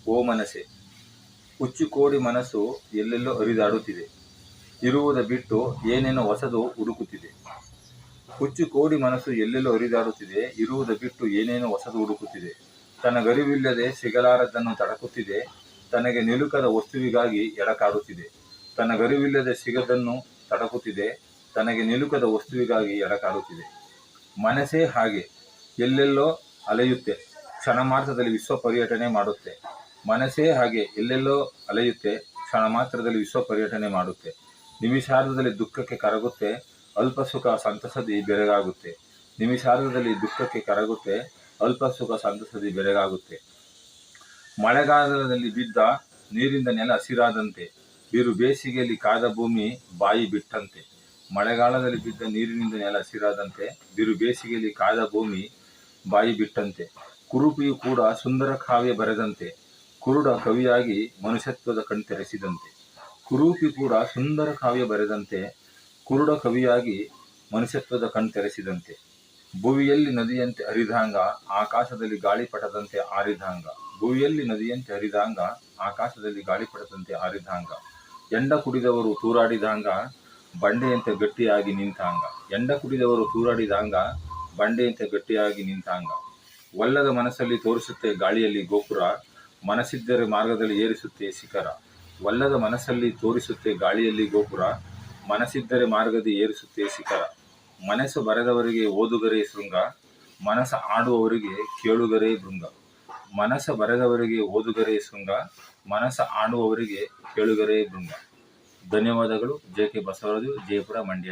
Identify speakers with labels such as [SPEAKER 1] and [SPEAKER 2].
[SPEAKER 1] ಓ ಮನಸ್ಸೆ, ಹುಚ್ಚುಕೋಡಿ ಮನಸ್ಸು ಎಲ್ಲೆಲ್ಲೋ ಹರಿದಾಡುತ್ತಿದೆ, ಇರುವುದ ಬಿಟ್ಟು ಏನೇನೋ ಹೊಸದು ಹುಡುಕುತ್ತಿದೆ. ಹುಚ್ಚುಕೋಡಿ ಮನಸ್ಸು ಎಲ್ಲೆಲ್ಲೋ ಹರಿದಾಡುತ್ತಿದೆ, ಇರುವುದ ಬಿಟ್ಟು ಏನೇನೋ ಹೊಸದು ಹುಡುಕುತ್ತಿದೆ. ತನಗರಿವಿಲ್ಲದೆ ಸಿಗಲಾರದನ್ನು ತಡಕುತ್ತಿದೆ, ತನಗೆ ನಿಲುಕದ ವಸ್ತುವಿಗಾಗಿ ಎಡಕಾಡುತ್ತಿದೆ. ತನಗರಿವಿಲ್ಲದೆ ಸಿಗದನ್ನು ತಡಕುತ್ತಿದೆ, ತನಗೆ ನಿಲುಕದ ವಸ್ತುವಿಗಾಗಿ ಎಡಕಾಡುತ್ತಿದೆ. ಮನಸ್ಸೇ ಹಾಗೆ, ಎಲ್ಲೆಲ್ಲೋ ಅಲೆಯುತ್ತೆ, ಕ್ಷಣ ಮಾತ್ರದಲ್ಲಿ ವಿಶ್ವ ಪರ್ಯಟನೆ ಮಾಡುತ್ತೆ. ಮನಸ್ಸೇ ಹಾಗೆ, ಎಲ್ಲೆಲ್ಲೋ ಅಲೆಯುತ್ತೆ, ಕ್ಷಣ ಮಾತ್ರದಲ್ಲಿ ವಿಶ್ವ ಪರ್ಯಟನೆ ಮಾಡುತ್ತೆ. ನಿಮಿಷಾರ್ಧದಲ್ಲಿ ದುಃಖಕ್ಕೆ ಕರಗುತ್ತೆ, ಅಲ್ಪ ಸುಖ ಸಂತಸದಿ ಬೆರಗಾಗುತ್ತೆ. ನಿಮಿಷಾರ್ಧದಲ್ಲಿ ದುಃಖಕ್ಕೆ ಕರಗುತ್ತೆ, ಅಲ್ಪ ಸುಖ ಸಂತಸದಿ ಬೆರಗಾಗುತ್ತೆ. ಮಳೆಗಾಲದಲ್ಲಿ ಬಿದ್ದ ನೀರಿಂದ ನೆಲ ಹಸಿರಾದಂತೆ, ಬಿರು ಬೇಸಿಗೆಯಲ್ಲಿ ಕಾದ ಭೂಮಿ ಬಾಯಿ ಬಿಟ್ಟಂತೆ. ಮಳೆಗಾಲದಲ್ಲಿ ಬಿದ್ದ ನೀರಿನಿಂದ ನೆಲ ಹಸಿರಾದಂತೆ, ಬಿರು ಬೇಸಿಗೆಯಲ್ಲಿ ಕಾದ ಭೂಮಿ ಬಾಯಿ ಬಿಟ್ಟಂತೆ. ಕುರೂಪಿಯು ಕೂಡ ಸುಂದರ ಕಾವ್ಯ ಬರೆದಂತೆ, ಕುರುಡ ಕವಿಯಾಗಿ ಮನುಷ್ಯತ್ವದ ಕಣ್ತೆರೆಸಿದಂತೆ. ಕುರೂಪಿ ಕೂಡ ಸುಂದರ ಕಾವ್ಯ ಬರೆದಂತೆ, ಕುರುಡ ಕವಿಯಾಗಿ ಮನುಷ್ಯತ್ವದ ಕಣ್ತೆರೆಸಿದಂತೆ. ಭುವಿಯಲ್ಲಿ ನದಿಯಂತೆ ಹರಿದಾಂಗ, ಆಕಾಶದಲ್ಲಿ ಗಾಳಿಪಟದಂತೆ ಹಾರಿದಾಂಗ. ಭುವಿಯಲ್ಲಿ ನದಿಯಂತೆ ಹರಿದಾಂಗ, ಆಕಾಶದಲ್ಲಿ ಗಾಳಿಪಟದಂತೆ ಹಾರಿದಾಂಗ. ಎಂಡ ಕುಡಿದವರು ತೂರಾಡಿದಾಂಗ, ಬಂಡೆಯಂತೆ ಗಟ್ಟಿಯಾಗಿ ನಿಂತಾಂಗ. ಎಂಡ ಕುಡಿದವರು ತೂರಾಡಿದಾಂಗ, ಬಂಡೆಯಂತೆ ಗಟ್ಟಿಯಾಗಿ ನಿಂತಾಂಗ. ಒಲ್ಲದ ಮನಸ್ಸಲ್ಲಿ ತೋರಿಸುತ್ತೆ ಗಾಳಿಯಲ್ಲಿ ಗೋಪುರ, ಮನಸ್ಸಿದ್ದರೆ ಮಾರ್ಗದಲ್ಲಿ ಏರಿಸುತ್ತೆ ಶಿಖರ. ಒಲ್ಲದ ಮನಸ್ಸಲ್ಲಿ ತೋರಿಸುತ್ತೆ ಗಾಳಿಯಲ್ಲಿ ಗೋಪುರ, ಮನಸ್ಸಿದ್ದರೆ ಮಾರ್ಗದಿ ಏರಿಸುತ್ತೆ ಶಿಖರ. ಮನಸ್ಸು ಬರೆದವರಿಗೆ ಓದುಗರೇ ಶೃಂಗ, ಮನಸ್ಸು ಆಡುವವರಿಗೆ ಕೇಳುಗರೇ ಭೃಂಗ. ಮನಸ್ಸು ಬರೆದವರಿಗೆ ಓದುಗರೇ ಶೃಂಗ, ಮನಸ್ಸು ಆಡುವವರಿಗೆ ಕೇಳುಗರೇ ಭೃಂಗ. ಧನ್ಯವಾದಗಳು. J K Basavaraju, Jayapura, Mandya.